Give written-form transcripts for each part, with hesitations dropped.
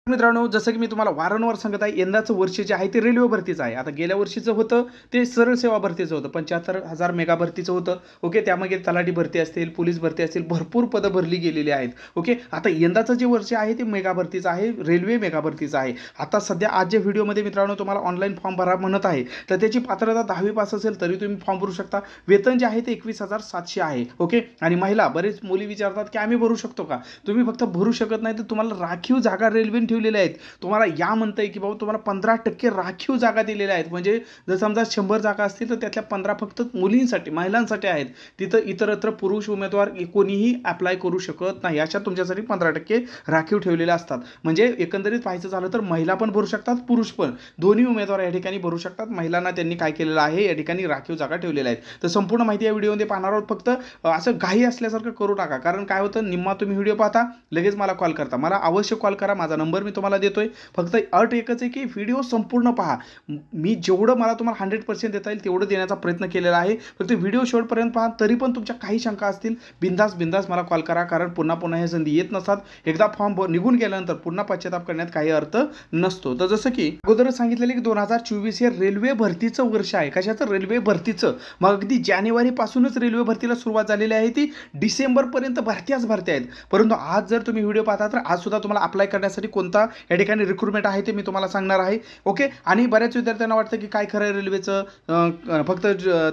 मित्रांनो, जसं की मी तुम्हाला वारंवार सांगत आहे, यंदाचं वर्ष जे आहे ते रेल्वे भरतीचं आहे. आता गेल्या वर्षीचं होतं ते सरळ सेवा भरतीचं होतं, 75,000 मेगा भरतीचं होतं. ओके, त्यामध्ये तलाठी भरती असतील, पोलीस भरती असतील, भरपूर पदं भरली गेलेली आहेत. ओके, आता यंदाचं जे वर्ष आहे ते मेगा भरतीचं आहे, रेल्वे मेगा भरतीचं आहे. आता सध्या आज जे व्हिडिओमध्ये मित्रांनो तुम्हाला ऑनलाईन फॉर्म भरा म्हणत आहे, तर त्याची पात्रता 10वी पास असेल तरी तुम्ही फॉर्म भरू शकता. वेतन जे आहे ते 21,700 आहे. ओके, आणि महिला बरेच मुली विचारतात की आम्ही भरू शकतो का? तुम्ही फक्त भरू शकत नाही, तर तुम्हाला राखीव जागा रेल्वेने ठेवलेल्या आहेत. तुम्हाला या म्हणता येईल की बाबा तुम्हाला 15% राखीव जागा दिलेल्या आहेत. म्हणजे जर समजा 100 जागा असतील तर त्यातल्या 15 फक्त मुलींसाठी, महिलांसाठी आहेत. तिथं इतरत्र पुरुष उमेदवार कोणीही अप्लाय करू शकत नाही. अशा तुमच्यासाठी 15% राखीव ठेवलेल्या असतात. म्हणजे एकंदरीत पाहायचं झालं तर महिला पण भरू शकतात, पुरुष पण, दोन्ही उमेदवार या ठिकाणी भरू शकतात. महिलांना त्यांनी काय केलेलं आहे, या ठिकाणी राखीव जागा ठेवलेल्या आहेत. तर संपूर्ण माहिती या व्हिडिओमध्ये पाहणार आहोत. फक्त असं घाई असल्यासारखं करू नका, कारण काय होतं, निम्मा तुम्ही व्हिडिओ पाहता लगेच मला कॉल करता. मला अवश्य कॉल करा, माझा नंबर मी तुम्हाला देतोय. फक्त अट एकच आहे की व्हिडिओ संपूर्ण पहा. मी जेवढं मला तुम्हाला 100% देता येईल तेवढं देण्याचा प्रयत्न केलेला आहे. फक्त व्हिडिओ शेवटपर्यंत पहा. तरी पण तुमच्या काही शंका असतील, बिंदास मला कॉल करा, कारण पुन्हा हे संधी येत नसतात. एकदा फॉर्म निघून गेल्यानंतर पुन्हा पश्चाताप करण्यात काही अर्थ नसतो. तर जसं की अगोदरच सांगितलेलं की 2024 हे रेल्वे भरतीचं वर्ष आहे. कशाचं? रेल्वे भरतीचं. मग अगदी जानेवारीपासूनच रेल्वे भरतीला सुरुवात झालेली आहे. ती डिसेंबरपर्यंत भरत्याच आहेत. परंतु आज जर तुम्ही व्हिडिओ पाहता तर आज सुद्धा तुम्हाला अप्लाय करण्यासाठी कोणता या ठिकाणी रिक्रुटमेंट आहे ते मी तुम्हाला सांगणार आहे. ओके, आणि बऱ्याच विद्यार्थ्यांना वाटतं की काय खरं आहे रेल्वेचं, फक्त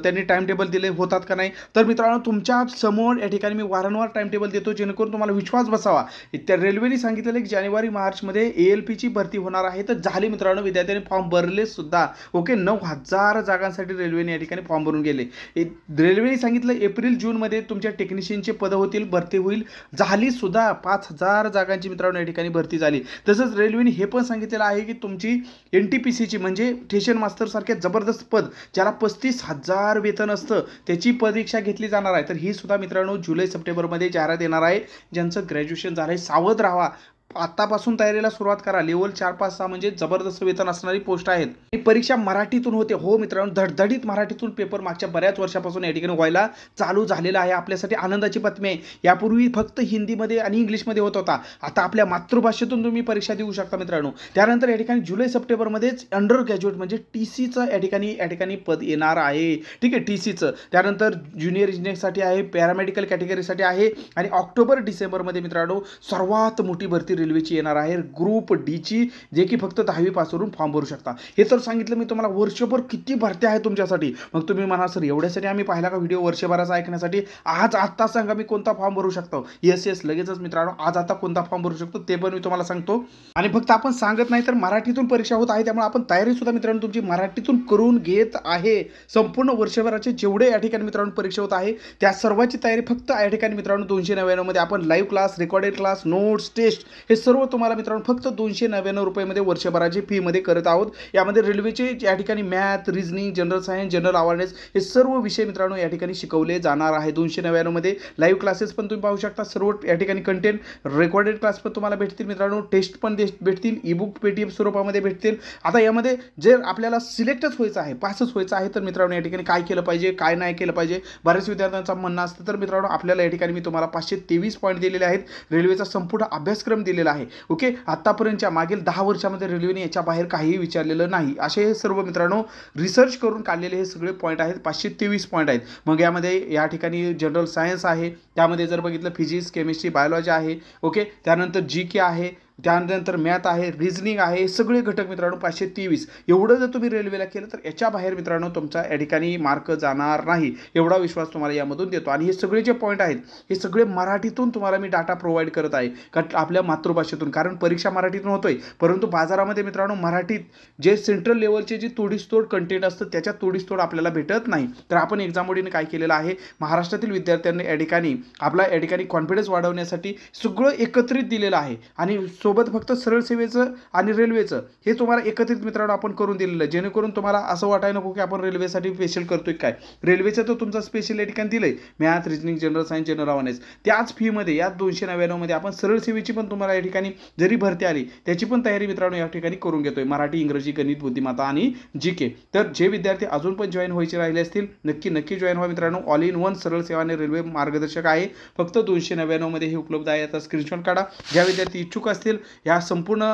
त्यांनी टाइम टेबल दिले होतात का नाही. तर मित्रांनो, तुमच्या समोर या ठिकाणी मी वारंवार टाइम टेबल देतो, जेणेकरून तुम्हाला विश्वास बसावा. त्या रेल्वेने सांगितलेलं की जानेवारी मार्चमध्ये ALPची भरती होणार आहे. तर झाली मित्रांनो, विद्यार्थ्यांनी फॉर्म भरले सुद्धा. ओके, 9,000 जागांसाठी रेल्वेने या ठिकाणी फॉर्म भरून गेले. रेल्वेने सांगितलं एप्रिल जूनमध्ये तुमच्या टेक्निशियनचे पदं होतील, भरती होईल. झाली सुद्धा. 5,000 जागांची मित्रांनो या ठिकाणी भरती झाली. तसंच रेल्वेने हे पण सांगितलेलं आहे की तुमची NTPCची म्हणजे स्टेशन मास्टर सारखे जबरदस्त पद, ज्याला 35,000 वेतन असतं, त्याची परीक्षा घेतली जाणार आहे. तर ही सुद्धा मित्रांनो जुलै सप्टेंबरमध्ये जाहिरात येणार आहे. ज्यांचं ग्रॅज्युएशन झालंय सावध राहा, आतापासून तयारीला सुरुवात करा. लेवल 4, 5, 6 म्हणजे जबरदस्त वेतन असणारी पोस्ट आहेत. ही परीक्षा मराठीतून होते. हो मित्रांनो, धडधडीत मराठीतून पेपर मागच्या बऱ्याच वर्षापासून या ठिकाणी व्हायला चालू झालेला आहे. आपल्यासाठी आनंदाची बातमी आहे. यापूर्वी फक्त हिंदीमध्ये आणि इंग्लिशमध्ये होत होता. आता आपल्या मातृभाषेतून तुम्ही परीक्षा देऊ शकता मित्रांनो. त्यानंतर या ठिकाणी जुलै सप्टेंबरमध्येच अंडर ग्रॅज्युएट म्हणजे TCचं या ठिकाणी पद येणार आहे. ठीक आहे, TCचं. त्यानंतर ज्युनियर इंजिनिअरसाठी आहे, पॅरामेडिकल कॅटेगरीसाठी आहे. आणि ऑक्टोबर डिसेंबरमध्ये मित्रांनो सर्वात मोठी भरती रेल्वेची येणार आहे, ग्रुप Dची, जे की फक्त 10वी पासवरून फॉर्म भरू शकता. हे तर सांगितलं मी तुम्हाला. वर्षभर किती भरत्या आहे तुमच्यासाठी. मग तुम्ही म्हणा सर एवढ्यासाठी आम्ही पाहिला का व्हिडिओ वर्षभराचा ऐकण्यासाठी? आज आत्ता सांगा मी कोणता फॉर्म भरू शकतो. येस लगेचच मित्रांनो, आज आता कोणता फॉर्म भरू शकतो ते पण मी तुम्हाला सांगतो. आणि फक्त आपण सांगत नाही तर मराठीतून परीक्षा होत आहे, त्यामुळे आपण तयारी सुद्धा मित्रांनो तुमची मराठीतून करून घेत आहे. संपूर्ण वर्षभराचे जेवढे या ठिकाणी मित्रांनो परीक्षा होत आहे त्या सर्वांची तयारी फक्त या ठिकाणी मित्रांनो 299 मध्ये आपण live class, recorded class, notes, test हे सर्व तुम्हाला मित्रांनो फक्त 299 रुपयामध्ये वर्षभराची फी मध्ये करत आहोत. यामध्ये रेल्वेचे या ठिकाणी math, reasoning, general science, general awareness हे सर्व विषय मित्रांनो या ठिकाणी शिकवले जाणार आहे. 299 मध्ये लाईव्ह क्लासेस पण तुम्ही पाहू शकता. सर्व या ठिकाणी कंटेंट, रेकॉर्डेड क्लास पण तुम्हाला भेटतील मित्रांनो. टेस्ट पण भेटतील, ईबुक PDF स्वरूपामध्ये भेटतील. आता यामध्ये जर आपल्याला सिलेक्टच व्हायचं आहे, पासच व्हायचं आहे, तर मित्रांनो या ठिकाणी काय केलं पाहिजे, काय नाही केलं पाहिजे, बऱ्याच विद्यार्थ्यांचं म्हणणं असतं. तर मित्रांनो आपल्याला या ठिकाणी मी तुम्हाला 523 पॉईंट दिलेले आहेत. रेल्वेचा संपूर्ण अभ्यासक्रम दिलेला आहे. ओके, आतापर्यंतच्या मागील 10 वर्षामध्ये रेल्वेने याच्या बाहेर काहीही विचारलेलं नाही. असे हे सर्व मित्रांनो रिसर्च करून काढलेले हे सगळे पॉईंट आहेत. 523 पॉईंट आहेत. मग यामध्ये या ठिकाणी जनरल सायन्स आहे, त्यामध्ये जर बघितलं फिजिक्स, केमिस्ट्री, बायोलॉजी आहे. ओके, त्यानंतर GK आहे, त्यानंतर मॅथ आहे, रिझनिंग आहे, सगळे घटक मित्रांनो 523. एवढं जर तुम्ही रेल्वेला केलं तर याच्या बाहेर मित्रांनो तुमचा या ठिकाणी मार्क जाणार नाही, एवढा विश्वास तुम्हाला यामधून देतो. आणि हे सगळे जे पॉईंट आहेत हे सगळे मराठीतून तुम्हाला मी डाटा प्रोव्हाइड करत आहे, आपल्या मातृभाषेतून. कारण परीक्षा मराठीतून होतोय, परंतु बाजारामध्ये मित्रांनो मराठीत जे सेंट्रल लेवलचे जे तोडीसतोड कंटेंट असतं त्याच्या तोडीसतोड आपल्याला भेटत नाही. तर आपण एक्झामोडीने काय केलेलं आहे, महाराष्ट्रातील विद्यार्थ्यांनी या ठिकाणी आपला या ठिकाणी कॉन्फिडन्स वाढवण्यासाठी सगळं एकत्रित दिलेलं आहे. आणि सोबत फक्त सरळ सेवेचं आणि रेल्वेचं हे तुम्हाला एकत्रित मित्रांनो आपण करून दिलेलं आहे, जेणेकरून तुम्हाला असं वाटायला नको की आपण रेल्वेसाठी स्पेशल करतोय काय. रेल्वेचं तर तुमचा स्पेशल या ठिकाणी दिलंय, math, reasoning, general science, general awareness. त्याच फीमध्ये याच 299 मध्ये आपण सरळ सेवेची पण तुम्हाला या ठिकाणी जरी भरती आली त्याची पण तयारी मित्रांनो या ठिकाणी करून घेतोय. मराठी, इंग्रजी, गणित, बुद्धिमत्ता आणि GK. तर जे विद्यार्थी अजून पण जॉईन व्हायचे राहिले असतील नक्की जॉईन व्हा मित्रांनो. ऑल इन वन सरळ सेवा आणि रेल्वे मार्गदर्शक आहे. फक्त 299 मध्ये हे उपलब्ध आहे. आता स्क्रीनशॉट काढा. ज्या विद्यार्थी इच्छुक असतील या संपूर्ण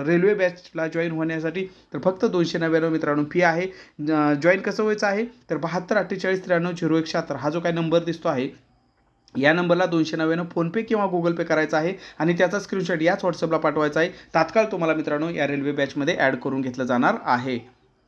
रेल्वे बॅचला जॉईन होण्यासाठी तर फक्त 299 मित्रांनो फी आहे. जॉईन कसं व्हायचं आहे तर 724893900176 हा जो काही नंबर दिसतो आहे या नंबरला 299 फोनपे किंवा गुगल पे करायचा आहे आणि त्याचा स्क्रीनशॉट याच व्हॉट्सअपला पाठवायचा आहे. तात्काळ तुम्हाला मित्रांनो या रेल्वे बॅचमध्ये ॲड करून घेतलं जाणार आहे.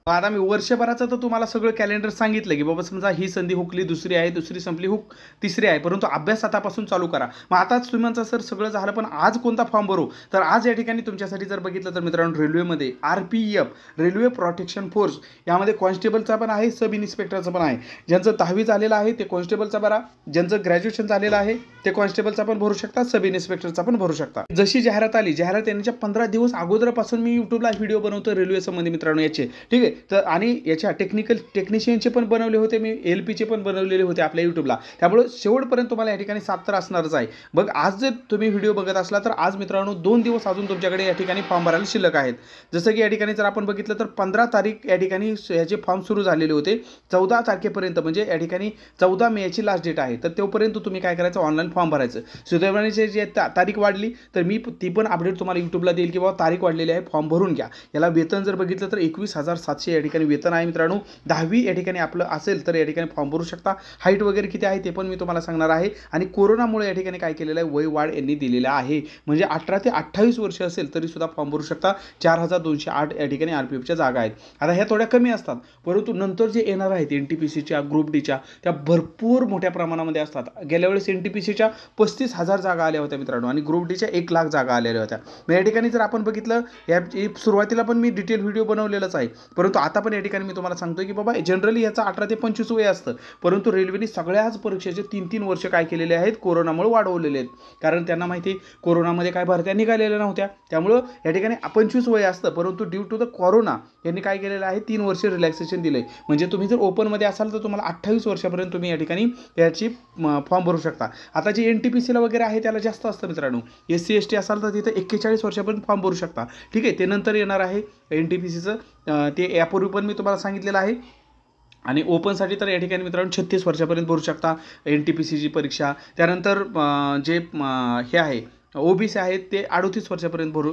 आता मी वर्षभराचं तर तुम्हाला सगळं कॅलेंडर सांगितलं की बाबा समजा ही संधी हुकली, दुसरी आहे, दुसरी संपली, हुक तिसरी आहे, परंतु अभ्यास आतापासून चालू करा. मग आताच तुम्ही म्हणता सर सगळं झालं पण आज कोणता फॉर्म भरू, तर आज या ठिकाणी तुमच्यासाठी जर बघितलं तर मित्रांनो रेल्वेमध्ये RPF रेल्वे प्रोटेक्शन फोर्स यामध्ये कॉन्स्टेबलचा पण आहे, सब इन्स्पेक्टरचा पण आहे. ज्यांचं 10वी झालेलं आहे ते कॉन्स्टेबलचा भरा, ज्यांचं ग्रॅज्युएशन झालेलं आहे ते कॉन्स्टेबलचा पण भरू शकता, सब इन्स्पेक्टरचा पण भरू शकता. जशी जाहिरात आली, जाहिरात येण्याच्या 15 दिवस अगोदरपासून मी यूट्यूबला व्हिडिओ बनवतो रेल्वे संबंधी मित्रांनो याचे, ठीक आहे. तर आणि याच्या टेक्निशियनचे पण बनवले होते मी, LPचे पण बनवलेले होते आपल्या यूट्यूबला. त्यामुळे शेवटपर्यंत तुम्हाला या ठिकाणी साथ तर असणारच आहे. बघ आज जर तुम्ही व्हिडिओ बघत असला तर आज मित्रांनो 2 दिवस अजून तुमच्याकडे या ठिकाणी फॉर्म भरायला शिल्लक आहेत. जसं की या ठिकाणी जर आपण बघितलं तर 15 तारीख या ठिकाणी याचे फॉर्म सुरू झालेले होते. 14 तारखेपर्यंत म्हणजे या ठिकाणी 14 मेची लास्ट डेट आहे. तर तोपर्यंत तुम्ही काय करायचं, ऑनलाईन फॉर्म भरायचं. सुदैवाने जे तारीख वाढली तर मी ती पण अपडेट तुम्हाला यूट्यूबला देईल की बाबा तारीख वाढलेली आहे, फॉर्म भरून घ्या. याला वेतन जर बघितलं तर 21,700 या ठिकाणी वेतन आहे मित्रांनो. 10वी या ठिकाणी आपलं असेल तर या ठिकाणी फॉर्म भरू शकता. हाईट वगैरे किती आहे ते पण मी तुम्हाला सांगणार आहे. आणि कोरोनामुळे या ठिकाणी काय केलेलं आहे, वय वाढ यांनी दिलेलं आहे. म्हणजे 18 ते 28 वर्ष असेल तरी सुद्धा फॉर्म भरू शकता. 4208 या ठिकाणी RPFच्या जागा आहेत. आता ह्या थोड्या कमी असतात, परंतु नंतर जे येणार आहेत NTPCच्या, ग्रुप डीच्या त्या भरपूर मोठ्या प्रमाणामध्ये असतात. गेल्या वेळेस NTPCच्या 35,000 जागा आल्या होत्या मित्रांनो आणि ग्रुप डीच्या 1,00,000 जागा आलेल्या होत्या. मग या ठिकाणी जर आपण बघितलं या सुरुवातीला पण मी डिटेल व्हिडिओ बनवलेलाच आहे, परंतु आता पण या ठिकाणी मी तुम्हाला सांगतो की बाबा जनरली याचा 18 ते 25 वय असतं, परंतु रेल्वेने सगळ्याच परीक्षेचे 3-3 वर्ष काय केलेले आहेत, कोरोनामुळे वाढवलेले आहेत. कारण त्यांना माहिती कोरोनामध्ये काय भरत्या निघालेल्या नव्हत्या, त्यामुळं या ठिकाणी 25 वय असतं, परंतु ड्यू टू द कोरोना यांनी काय केलेलं आहे 3 वर्ष रिलॅक्सेशन दिलं आहे. म्हणजे तुम्ही जर ओपनमध्ये असाल तर तुम्हाला 28 वर्षापर्यंत तुम्ही या ठिकाणी याची फॉर्म भरू शकता. आता जे NTPCला वगैरे आहे त्याला जास्त असतं मित्रांनो. SC ST असाल तर तिथं 41 वर्षापर्यंत फॉर्म भरू शकता, ठीक आहे. ते नंतर येणार आहे NTPCचं, ते यापूर्वी पण मी तुम्हाला सांगितलेलं आहे. आणि ओपनसाठी तर या ठिकाणी मित्रांनो 36 वर्षापर्यंत भरू शकता NTPCची परीक्षा. त्यानंतर जे हे आहे OBC आहेत ते 38 वर्षापर्यंत भरू,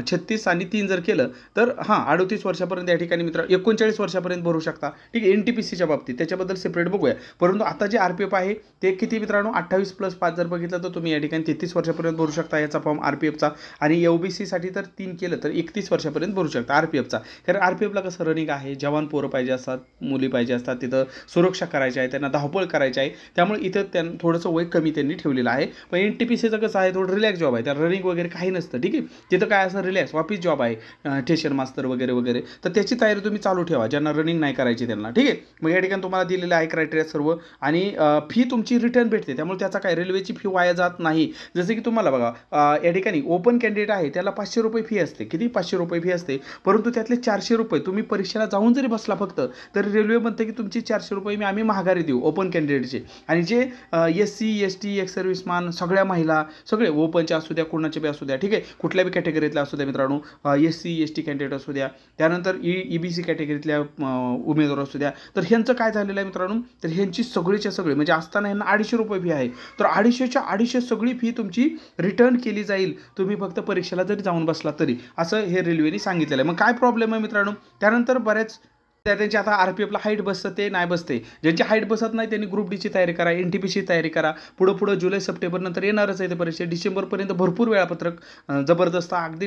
36 आणि 3 जर केलं तर 38 वर्षापर्यंत या ठिकाणी मित्र 39 वर्षापर्यंत भरू शकता, ठीक आहे. NTPCच्या बाबतीत त्याच्याबद्दल सेपरेट बघूया. परंतु आता जे RPF आहे ते किती मित्रांनो 28 + 5 जर बघितलं तर तुम्ही या ठिकाणी 33 वर्षापर्यंत भरू शकता याचा फॉर्म RPFचा. आणि OBCसाठी तर 3 केलं तर 31 वर्षापर्यंत भरू शकता RPFचा. कारण RPFला कसं रनिंग आहे, जवान पोरं पाहिजे असतात, मुली पाहिजे असतात, तिथं सुरक्षा करायची आहे, त्यांना धावपळ करायची आहे, त्यामुळे इथं त्यांना थोडंसं वय कमी त्यांनी ठेवलेलं आहे. पण NTPCचं कसं आहे, थोडं रिलॅक्स जॉब आहे, त्या रनिंग वगैरे काही नसतं, ठीक आहे. तिथं काय असं रिलॅक्स ऑफिस जॉब आहे, स्टेशन मास्तर वगैरे वगैरे. तर त्याची तयारी तुम्ही चालू ठेवा ज्यांना रनिंग नाही करायची त्यांना, ठीक आहे. मग या ठिकाणी तुम्हाला दिलेलं आहे क्रायटेरिया सर्व. आणि फी तुमची रिटर्न भेटते, त्यामुळे त्याचा काय रेल्वेची फी वाया जात नाही. जसं की तुम्हाला बघा या ठिकाणी ओपन कॅन्डिडेट आहे त्याला 500 रुपये फी असते, किती 500 रुपये फी असते, परंतु त्यातले 400 रुपये तुम्ही परीक्षेला जाऊन जरी बसला फक्त तरी रेल्वे म्हणते की तुमची 400 रुपये आम्ही महागारी देऊ ओपन कॅन्डिडेटचे. आणि जे SC ST एक्स सर्व्हिसमॅन सगळ्या महिला सगळे ओपनच्या असू द्या, कोणाचे बी असू द्या, ठीक आहे, कुठल्या बी कॅटेगरीतल्या असू द्या मित्रांनो, SC ST कॅन्डिडेट असू द्या, त्यानंतर EBC कॅटेगरीतल्या उमेदवार असू द्या, तर ह्यांचं काय झालेलं आहे मित्रांनो, तर ह्यांची सगळीच्या सगळी म्हणजे असताना ह्यांना 250 रुपये फी आहे. तर 250च्या 250 सगळी फी तुमची रिटर्न केली जाईल तुम्ही फक्त परीक्षेला जरी जाऊन बसला तरी, असं हे रेल्वेने सांगितलेलं आहे. मग काय प्रॉब्लेम आहे मित्रांनो, त्यानंतर बऱ्याच त्यांची आता RPFला हाईट बसतं ते नाही बसते. ज्यांची हाईट बसत नाही त्यांनी ग्रुप डीची तयारी करा, NTPCची तयारी करा. पुढं जुलै सप्टेंबर नंतर येणारच आहे ते परीक्षा. डिसेंबरपर्यंत भरपूर वेळापत्रक जबरदस्त अगदी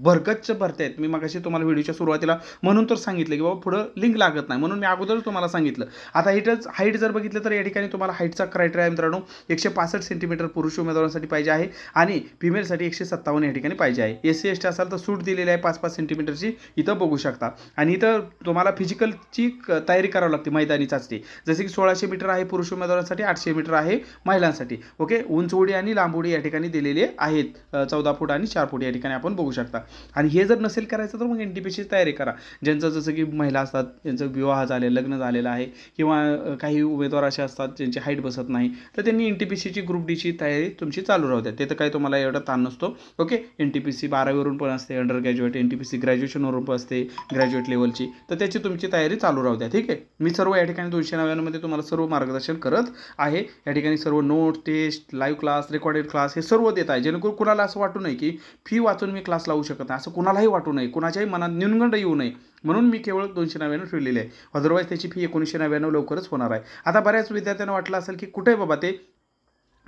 भरगच्च भरते आहेत. मी मगाशी तुम्हाला व्हिडिओच्या सुरुवातीला म्हणून तर सांगितलं की बाबा पुढं लिंक लागत नाही, म्हणून मी अगोदरच तुम्हाला सांगितलं. आता हाईट जर बघितलं तर या ठिकाणी तुम्हाला हाईटचा क्रायटेरिया मित्रांनो 165 सेंटीमीटर पुरुष उमेदवारांसाठी पाहिजे आहे आणि फिमेलसाठी 157 या ठिकाणी पाहिजे आहे. SC ST असाल तर सूट दिलेली आहे 5-5 सेंटीमीटरची, इथं बघू शकता. आणि इथं तुम्हाला फिजिकलची तयारी करावी लागते, मैदानी चाचणी. जसे की 1600 मीटर आहे पुरुष उमेदवारांसाठी, 800 मीटर आहे महिलांसाठी, ओके. उंच उडी आणि लांब उडी या ठिकाणी दिलेली आहेत, 14 फूट आणि 4 फूट या ठिकाणी आपण बघू शकता. आणि हे जर नसेल करायचं तर मग NTPCची तयारी करा. ज्यांचं जसं की महिला असतात, ज्यांचं विवाह झाले, लग्न झालेलं आहे, किंवा काही उमेदवार असे असतात ज्यांची हाईट बसत नाही, तर त्यांनी NTPCची ग्रुप डीची तयारी तुमची चालू राहू द्या. ते तर काही तुम्हाला एवढा ताण नसतो, ओके. NTPC 12वीवरून पण असते अंडर ग्रॅज्युएट, NTPC ग्रॅज्युएशनवरून पण असते ग्रॅज्युएट लेवलची, तर त्याची त्याची तुमची तयारी चालू राहू द्या. ठीक आहे. मी सर्व या ठिकाणी 299 मध्ये तुम्हाला सर्व मार्गदर्शन करत आहे. या ठिकाणी सर्व note, test, live class, recorded class हे सर्व देत आहे, जेणेकरून कुणाला असं वाटू नये की फी वाचून मी क्लास लावू शकत नाही, असं कुणालाही वाटू नये, कुणाच्याही मनात न्यूनगंड येऊ नये म्हणून मी केवळ 299 ठेवलेली आहे. अदरवाईज त्याची फी 1999 लवकरच होणार आहे. आता बऱ्याच विद्यार्थ्यांना वाटलं असेल की कुठे बाबा ते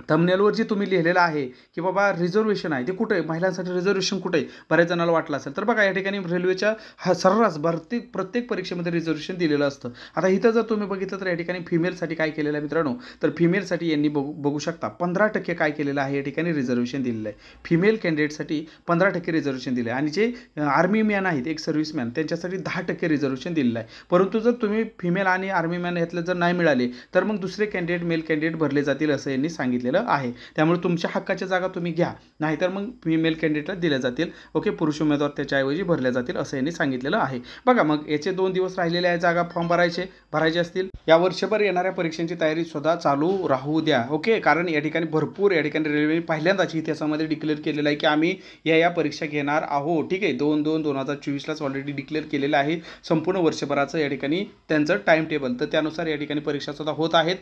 थंबनेलवर जे तुम्ही लिहिलेलं आहे की बाबा रिझर्वेशन आहे, ते कुठे आहे, महिलांसाठी रिझर्वेशन कुठे आहे, बऱ्याच जणांना वाटलं असेल. तर बघा या ठिकाणी रेल्वेच्या सर्रास प्रत्येक परीक्षेमध्ये रिझर्वेशन दिलेलं असतं. आता इथं जर तुम्ही बघितलं तर या ठिकाणी फिमेलसाठी काय केलेलं आहे मित्रांनो, तर फिमेलसाठी यांनी बघू शकता 15% काय केलेलं आहे, या ठिकाणी रिझर्वेशन दिलेलं आहे. फिमेल कॅन्डिडेटसाठी 15% रिझर्वेशन दिलं आहे आणि जे आर्मी मॅन आहेत, एक सर्व्हिसमॅन, त्यांच्यासाठी 10% रिझर्वेशन दिलेलं आहे. परंतु जर तुम्ही फिमेल आणि आर्मी मॅन यातले जर नाही मिळाले तर मग दुसरे कॅन्डिडेट मेल कॅन्डिडेट भरले जातील असं यांनी सांगितलेलं आहे. त्यामुळे तुमच्या हक्काच्या जागा तुम्ही घ्या, नाहीतर मग फिमेल कॅन्डिडेटला दिल्या जातील. ओके, पुरुष उमेदवार त्याच्याऐवजी भरल्या जातील असं यांनी सांगितलेलं आहे. बघा मग याचे 2 दिवस राहिलेले आहे, जागा फॉर्म भरायचे असतील. या वर्षभर येणाऱ्या परीक्षांची तयारी सुद्धा चालू राहू द्या. ओके, कारण या ठिकाणी भरपूर या ठिकाणी रेल्वे पहिल्यांदाच इतिहासामध्ये डिक्लेअर केलेलं आहे की आम्ही या परीक्षा घेणार आहोत. ठीक आहे, 2/2/2024लाच ऑलरेडी डिक्लेअर केलेलं आहे संपूर्ण वर्षभराचं या ठिकाणी त्यांचं टाइम टेबल. तर त्यानुसार या ठिकाणी परीक्षा सुद्धा होत आहेत.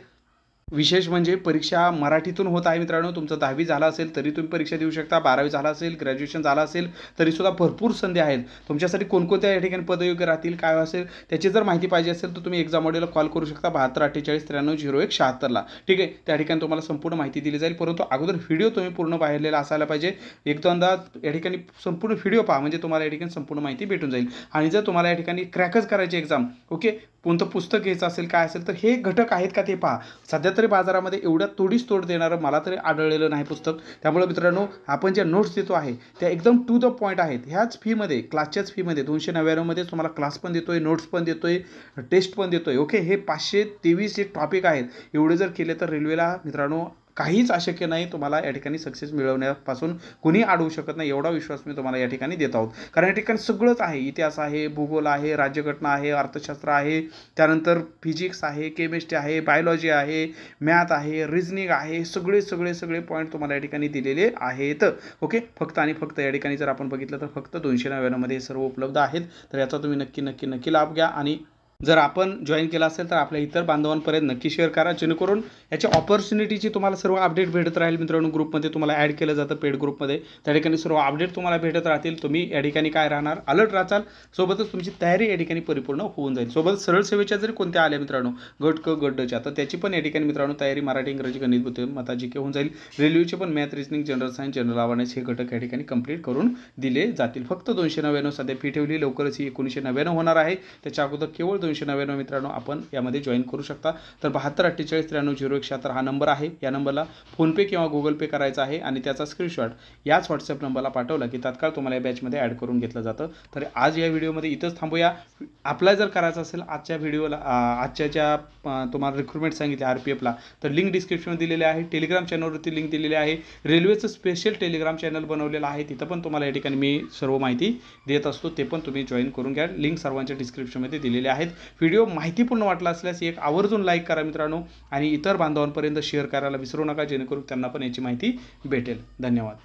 विशेष म्हणजे परीक्षा मराठीतून होत आहे मित्रांनो. तुमचं 10वी झाला असेल तरी तुम्ही परीक्षा देऊ शकता, 12वी झाला असेल, ग्रॅज्युएशन झालं असेल तरीसुद्धा भरपूर संधी आहेत तुमच्यासाठी. कोणकोणत्या या ठिकाणी पदयोग्य राहतील, काय असेल त्याची जर माहिती पाहिजे असेल तर तुम्ही एक्झाम मॉड्यूलला कॉल करू शकता 7248930176ला. ठीक आहे, त्या ठिकाणी तुम्हाला संपूर्ण माहिती दिली जाईल. परंतु अगोदर व्हिडिओ तुम्ही पूर्ण पाहिलेला असायला पाहिजे. एक-दोनदा या ठिकाणी संपूर्ण व्हिडिओ पहा, म्हणजे तुम्हाला या ठिकाणी संपूर्ण माहिती भेटून जाईल. आणि जर तुम्हाला या ठिकाणी क्रॅकच करायची एक्झाम, ओके, कोणतं पुस्तक घ्यायचं असेल, काय असेल, तर हे घटक आहेत का ते पहा. सध्या तरी बाजारामध्ये एवढ्या तोडीस तोड देणारं मला तरी आढळलेलं नाही पुस्तक. त्यामुळे मित्रांनो आपण ज्या नोट्स देतो आहे त्या एकदम टू द पॉईंट आहेत. ह्याच फीमध्ये, क्लासच्याच फीमध्ये 299 मध्ये तुम्हाला क्लास पण देतोय, नोट्स पण देतोय, टेस्ट पण देतोय. ओके, हे 523 जे टॉपिक आहेत एवढे जर केले तर रेल्वेला मित्रांनो काहीच अशक्य नाही. तुम्हाला या ठिकाणी सक्सेस मिळवण्यापासून कुणी अडवू शकत नाही, एवढा विश्वास मी तुम्हाला या ठिकाणी देत आहोत. कारण या ठिकाणी सगळंच आहे, इतिहास आहे, भूगोल आहे, राज्यघटना आहे, अर्थशास्त्र आहे, त्यानंतर फिजिक्स आहे, केमिस्ट्री आहे, बायोलॉजी आहे, मॅथ आहे, रिझनिंग आहे, सगळे पॉईंट तुम्हाला या ठिकाणी दिलेले आहेत. ओके, फक्त आणि फक्त या ठिकाणी जर आपण बघितलं तर फक्त 299 मध्ये सर्व उपलब्ध आहेत. तर याचा तुम्ही नक्की लाभ घ्या. आणि जर आपण जॉईन केला असेल तर आपल्या इतर बांधवांपर्यंत नक्की शेअर करा, जेणेकरून याची ऑपॉर्च्युनिटीची तुम्हाला सर्व अपडेट भेटत राहील. मित्रांनो ग्रुपमध्ये तुम्हाला ॲड केलं जातं पेड ग्रुपमध्ये, त्या ठिकाणी सर्व अपडेट तुम्हाला भेटत राहतील. तुम्ही या ठिकाणी काय राहणार, अलर्ट राहाल. सोबतच तुमची तयारी या ठिकाणी परिपूर्ण होऊन जाईल. सोबत सरळ सेवेच्या जरी कोणत्या आल्या मित्रांनो, गट क गट डच्या, तर त्याची पण या ठिकाणी मित्रांनो तयारी मराठी, इंग्रजी, गणित, बुद्धिमत्ता जी होऊन जाईल. रेल्वेचे पण math, reasoning, general science, general awareness हे घटक या ठिकाणी कंप्लीट करून दिले जातील. फक्त 299 सध्या फी ठेवली, लवकरच ही 1999 होणार आहे. त्याच्या अगोदर केवळ 299 मित्रांनो आपण यामध्ये जॉईन करू शकता. तर 7248930176 हा नंबर आहे. या नंबरला फोनपे किंवा गुगल पे करायचा आहे आणि त्याचा स्क्रीनशॉट याच व्हॉट्सअप नंबरला पाठवला की तात्काळ तुम्हाला या बॅचमध्ये ॲड करून घेतलं जातं. तर आज या व्हिडिओमध्ये इथंच थांबूया. अप्लाय जर करायचं असेल आजच्या व्हिडिओला, आजच्या ज्या तुम्हाला रिक्रुटमेंट सांगितली RPFला, तर लिंक डिस्क्रिप्शनमध्ये दिलेली आहे. टेलिग्राम चॅनलवरती लिंक दिलेली आहे. रेल्वेचं स्पेशल टेलिग्राम चॅनल बनवलेलं आहे, तिथं पण तुम्हाला या ठिकाणी मी सर्व माहिती देत असतो, ते पण तुम्ही जॉईन करून घ्या. लिंक सर्वांच्या डिस्क्रिप्शनमध्ये दिलेले आहेत. व्हिडिओ माहितीपूर्ण वाटला असल्यास एक आवर्जून लाईक करा मित्रांनो, आणि इतर बांधवांपर्यंत शेअर करायला विसरू नका, जेणेकरून त्यांना पण याची माहिती भेटेल. धन्यवाद.